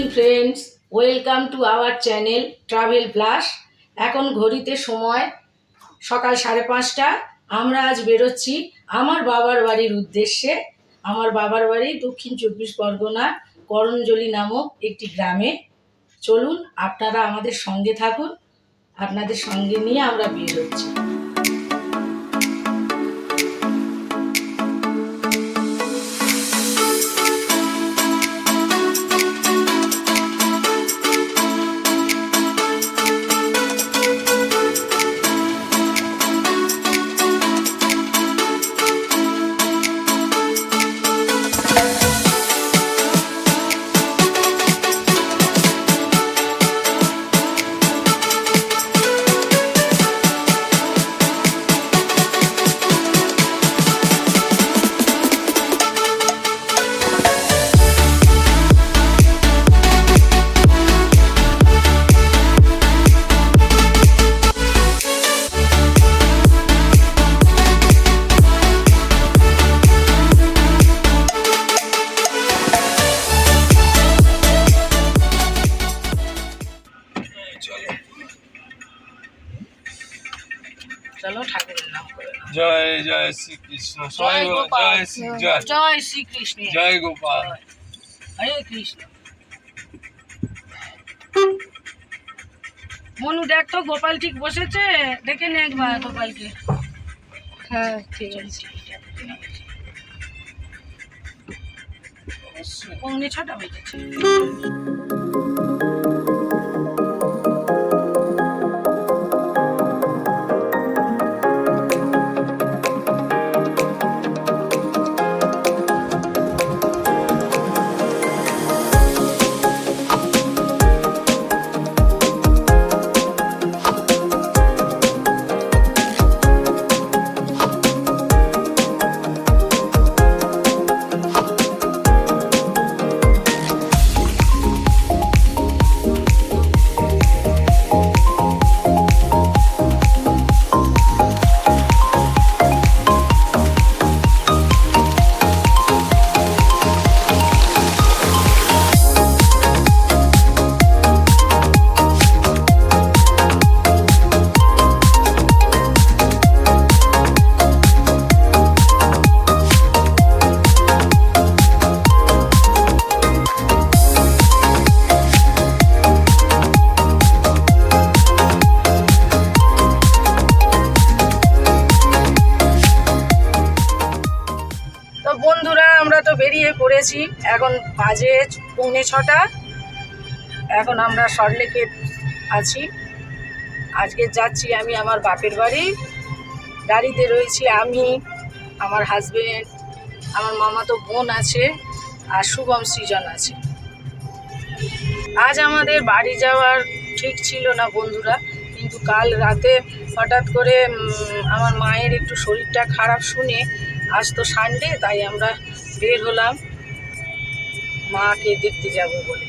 Morning friends, welcome to our channel travel plus. এখন ঘড়িতে সময় সকাল 5:30। আমরা আজ বেরোচ্ছি আমার বাবার বাড়ির উদ্দেশ্যে। আমার বাবার বাড়ি দক্ষিণ 24 পরগনার করঞ্জলি নামক একটি গ্রামে। চলুন আপনারা আমাদের সঙ্গে থাকুন, আপনাদের সঙ্গে নিয়ে আমরা বেরোচ্ছি। চলো ঠাকুরের নাম করে। জয় জয় শ্রীকৃষ্ণ, জয় গোপাল, জয় শ্রী জয় জয় শ্রীকৃষ্ণ, জয় গোপাল। হরে কৃষ্ণ। মনু দেখ তো গোপাল ঠিক বসেছে, দেখে নে একবার গোপালকে। হ্যাঁ ঠিক আছে। পৌনে 6টা হয়ে গেছে। বন্ধুরা, আমরা তো বেরিয়ে পড়েছি। এখন বাজে পৌনে 6টা। এখন আমরা সল্টলেকে আছি। আজকে যাচ্ছি আমি আমার বাপের বাড়ি। গাড়িতে রয়েছি আমি, আমার হাজবেন্ড, আমার মামাতো বোন আছে, আর শুভম সৃজন আছে। আজ আমাদের বাড়ি যাওয়ার ঠিক ছিল না বন্ধুরা, কিন্তু কাল রাতে হঠাৎ করে আমার মায়ের একটু শরীরটা খারাপ শুনে আজ তো সানডে, তাই আমরা বের হলাম মাকে দেখতে যাব বলে।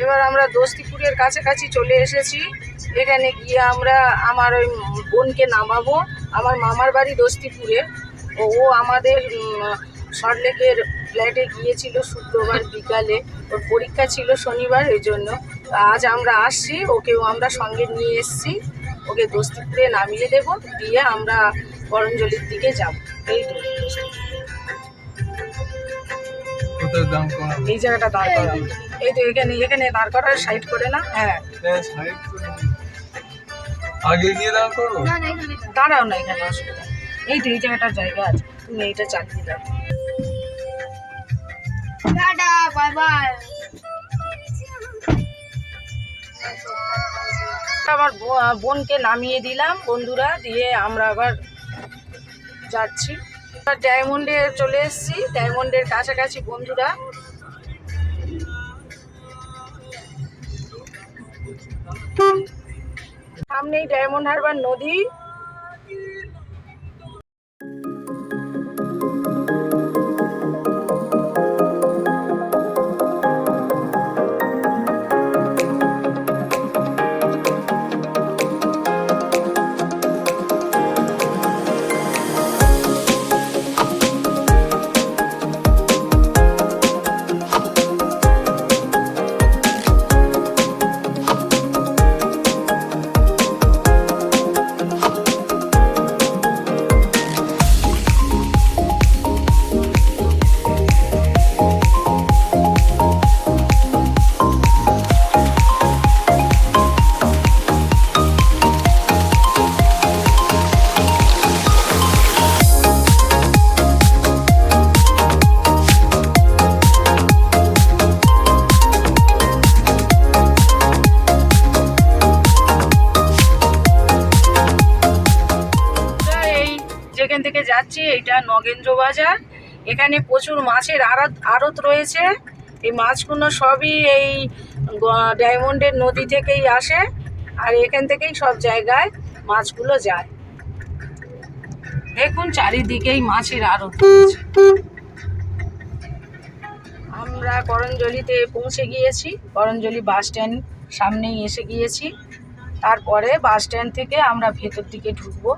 এবার আমরা দোস্তিপুরের কাছাকাছি চলে এসেছি। এখানে গিয়ে আমরা আমার ওই বোনকে নামাবো। আমার মামার বাড়ি দোস্তিপুরে। ও আমাদের সল্টলেকের ফ্ল্যাটে গিয়েছিল শুক্রবার বিকালে। ওর পরীক্ষা ছিল শনিবার, এই জন্য আজ আমরা আসছি। ওকেও আমরা সঙ্গে নিয়ে এসেছি। ওকে দোস্তিপুরে নামিয়ে দেব, দিয়ে আমরা করঞ্জলির দিকে যাব। এই তো এই জায়গাটা দাঁড় করা, এই তো এখানে এখানে দাঁড় করার সাইড করে না। হ্যাঁ আগে গিয়ে দাঁড় করবো, দাঁড়াও না, এখানে অসুবিধা নেই। এই তো এই জায়গাটার জায়গা আছে, তুমি এইটা চালিয়ে দাও। আমার বোনকে নামিয়ে দিলাম বন্ধুরা, দিয়ে আমরা আবার যাচ্ছি। ডায়মন্ডে চলে এসেছি, ডায়মন্ডের কাছাকাছি বন্ধুরা। সামনেই ডায়মন্ড হারবার নদী। যেখান থেকে যাচ্ছি এটা নগেন্দ্র বাজার। এখানে প্রচুর মাছের আড়ত রয়েছে। এই মাছগুলো সবই এই ডায়মন্ডের নদী থেকেই আসে, আর এখান থেকেই সব জায়গায় মাছগুলো যায়। দেখুন চারিদিকেই মাছের আড়ত রয়েছে। আমরা করঞ্জলিতে পৌঁছে গিয়েছি, করঞ্জলি বাস স্ট্যান্ড সামনেই এসে গিয়েছি। তারপরে বাস স্ট্যান্ড থেকে আমরা ভেতর দিকে ঢুকবো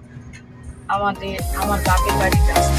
আমার বাপের বাড়ির রাস্তা।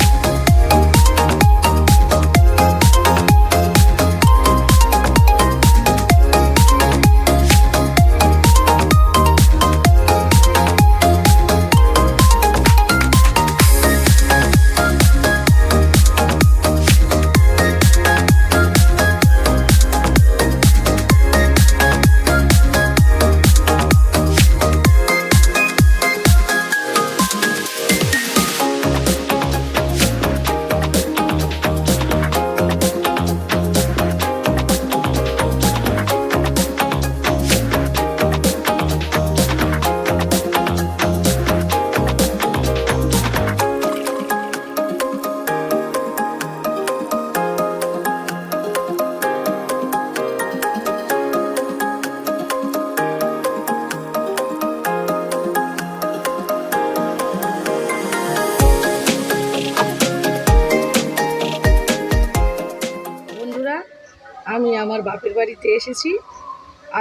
আমি আমার বাপের বাড়িতে এসেছি।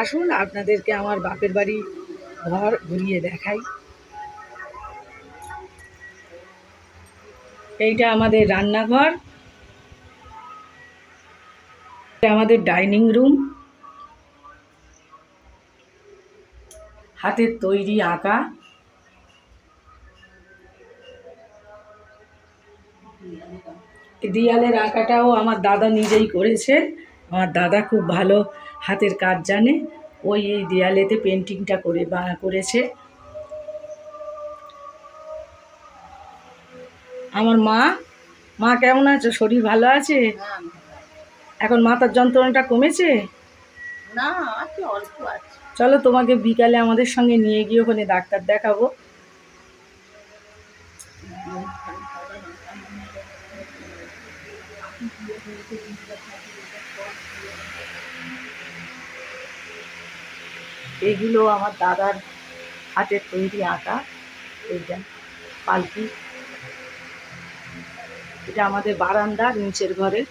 আসুন আপনাদেরকে আমার বাপের বাড়ি ঘর ঘুরিয়ে দেখাই। এইটা আমাদের রান্নাঘর, এটা আমাদের ডাইনিং রুম। হাতের তৈরি আঁকা। দেয়ালের আঁকাটাও আমার দাদা নিজেই করেছে। আমার দাদা খুব ভালো হাতের কাজ জানে, ওই এই দেয়ালেতে পেন্টিংটা করেছে। আমার মা কেমন আছো? শরীর ভালো আছে? এখন মাথার যন্ত্রণাটা কমেছে? না, অল্প আছে। চলো তোমাকে বিকালে আমাদের সঙ্গে নিয়ে গিয়ে ওখানে ডাক্তার দেখাবো। এগুলো আমার দাদার হাতের তৈরি আঁকা। এইটা পালকি, এটা আমাদের বারান্দার নিচের ঘরে।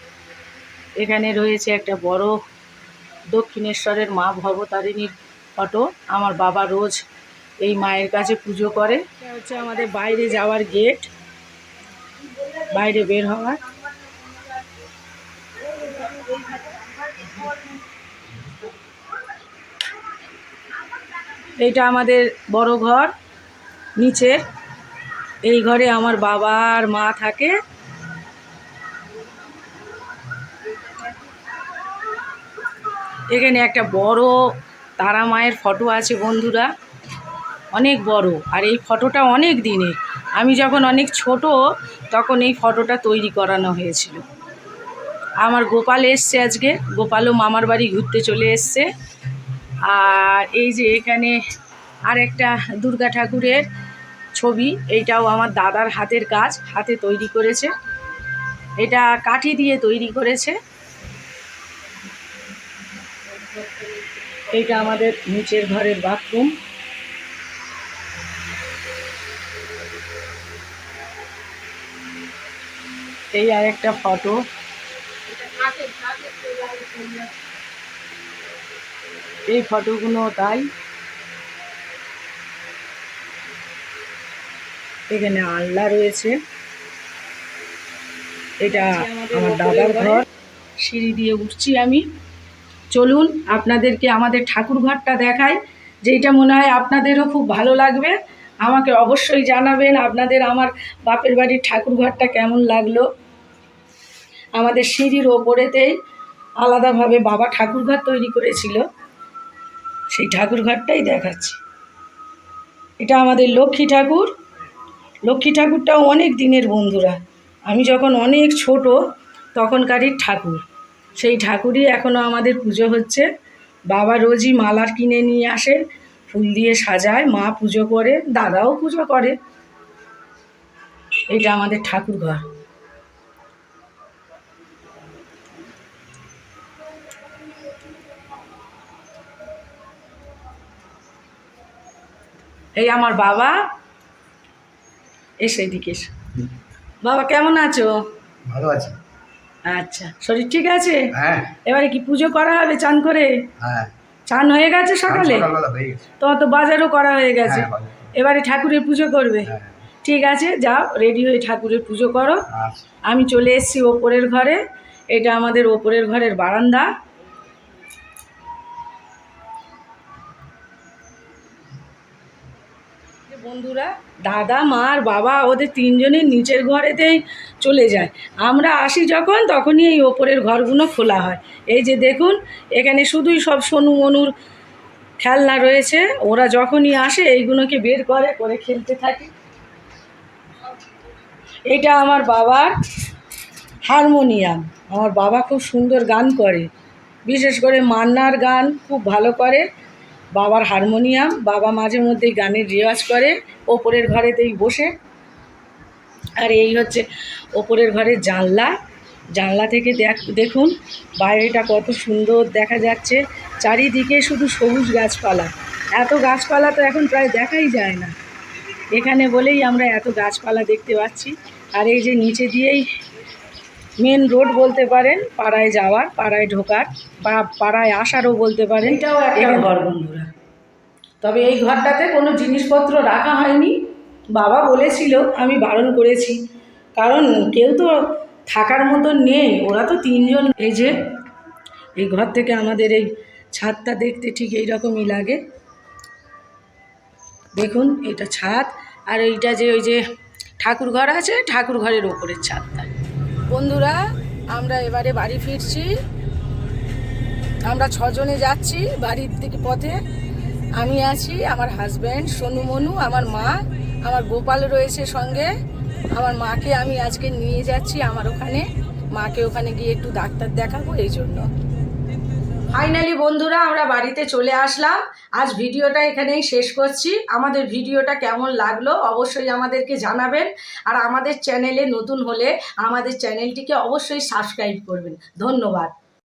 এখানে রয়েছে একটা বড় দক্ষিণেশ্বরের মা ভবতারিণীর ফটো। আমার বাবা রোজ এই মায়ের কাছে পুজো করে। এটা হচ্ছে আমাদের বাইরে যাওয়ার গেট, বাইরে বের হওয়ার। এইটা আমাদের বড় ঘর নিচের। এই ঘরে আমার বাবা আর মা থাকে। এখানে একটা বড় তারা মায়ের ফটো আছে বন্ধুরা, অনেক বড়। আর এই ফটোটা অনেক দিনের, আমি যখন অনেক ছোট তখন এই ফটোটা তৈরি করানো হয়েছিল। আমার গোপাল এসছে আজকে, গোপালও মামার বাড়ি ঘুরতে চলে এসছে। আর এই যে এখানে আর একটা দুর্গা ঠাকুরের ছবি, এইটাও আমার দাদার হাতের কাজ, হাতে তৈরি করেছে। এটা কাঠি দিয়ে তৈরি করেছে। এইটা আমাদের নিচের ঘরের বাথরুম। এই আর একটা ফটো। এই ফটোগুলো তাই। এখানে আলনা রয়েছে। এটা আমার দাদার ঘর। সিঁড়ি দিয়ে উঠছি আমি। চলুন আপনাদেরকে আমাদের ঠাকুর ঘরটা দেখাই, যেটা মনে হয় আপনাদেরও খুব ভালো লাগবে। আমাকে অবশ্যই জানাবেন আপনাদের আমার বাপের বাড়ির ঠাকুর ঘরটা কেমন লাগলো। আমাদের সিঁড়ির ওপরেতেই আলাদাভাবে বাবা ঠাকুর ঘর তৈরি করেছিল, সেই ঠাকুর ঘরটাই দেখাচ্ছি। এটা আমাদের লক্ষ্মী ঠাকুর। লক্ষ্মী ঠাকুরটাও অনেক দিনের বন্ধুরা, আমি যখন অনেক ছোট তখনকারই ঠাকুর। সেই ঠাকুরই এখনও আমাদের পুজো হচ্ছে। বাবা রোজই মালার কিনে নিয়ে আসে, ফুল দিয়ে সাজায়, মা পুজো করে, দাদাও পুজো করে। এটা আমাদের ঠাকুর ঘর। এই আমার বাবা। এসে এদিকে এসে। বাবা কেমন আছো? ভালো আছি। আচ্ছা, শরীর ঠিক আছে? হ্যাঁ এবারে কি পুজো করা হবে চান করে? হ্যাঁ, চান হয়ে গেছে সকালে? সকালবেলা হয়ে গেছে। তোমার তো বাজারও করা হয়ে গেছে। হ্যাঁ, বাজার। এবারে ঠাকুরের পুজো করবে? হ্যাঁ। ঠিক আছে, যাও রেডি হয়ে ঠাকুরের পুজো করো। আচ্ছা। আমি চলে এসেছি ওপরের ঘরে। এটা আমাদের ওপরের ঘরের বারান্দা। বন্ধুরা, দাদা মা আর বাবা ওদের তিনজনের নিচের ঘরেতেই চলে যায়। আমরা আসি যখন তখনই এই ওপরের ঘরগুলো খোলা হয়। এই যে দেখুন, এখানে শুধুই সব সোনু মনুর খেলনা রয়েছে। ওরা যখনই আসে এইগুলোকে বের করে খেলতে থাকে। এটা আমার বাবার হারমোনিয়াম। আমার বাবা খুব সুন্দর গান করে, বিশেষ করে মান্নার গান খুব ভালো করে। বাবার হারমোনিয়াম, বাবা মাঝে মধ্যেই গানের রেওয়াজ করে ওপরের ঘরেতেই বসে। আর এই হচ্ছে ওপরের ঘরের জানলা। জানলা থেকে দেখুন বাইরেটা কত সুন্দর দেখা যাচ্ছে। চারিদিকে শুধু সবুজ গাছপালা। এত গাছপালা তো এখন প্রায় দেখাই যায় না এখানে, বলেই আমরা এত গাছপালা দেখতে পাচ্ছি। আর এই যে নিচে দিয়েই মেন রোড বলতে পারেন, পাড়ায় যাওয়ার, পাড়ায় ঢোকার বা পাড়ায় আসারও বলতে পারেন। এটাও একটা ঘর বন্ধুরা। তবে এই ঘরটাতে কোনো জিনিসপত্র রাখা হয়নি। বাবা বলেছিল, আমি বারণ করেছি, কারণ কেউ তো থাকার মতো নেই, ওরা তো তিনজন। এই যে এই ঘর থেকে আমাদের এই ছাদটা দেখতে ঠিক এইরকমই লাগে। দেখুন এটা ছাদ। আর এইটা যে ওই যে ঠাকুর ঘর আছে, ঠাকুর ঘরের ওপরের ছাদটা। বন্ধুরা, আমরা এবারে বাড়ি ফিরছি। আমরা 6 জনে যাচ্ছি বাড়ির দিকে পথে। আমি আছি, আমার হাজব্যান্ড, সোনু মনু, আমার মা, আমার গোপাল রয়েছে সঙ্গে। আমার মাকে আমি আজকে নিয়ে যাচ্ছি আমার ওখানে, মাকে ওখানে গিয়ে একটু ডাক্তার দেখাবো, এই জন্য। ফাইনালি বন্ধুরা, আমরা বাড়িতে চলে আসলাম। আজ ভিডিওটা এখানেই শেষ করছি। আমাদের ভিডিওটা কেমন লাগলো অবশ্যই আমাদেরকে জানাবেন। আর আমাদের চ্যানেলে নতুন হলে আমাদের চ্যানেলটিকে অবশ্যই সাবস্ক্রাইব করবেন। ধন্যবাদ।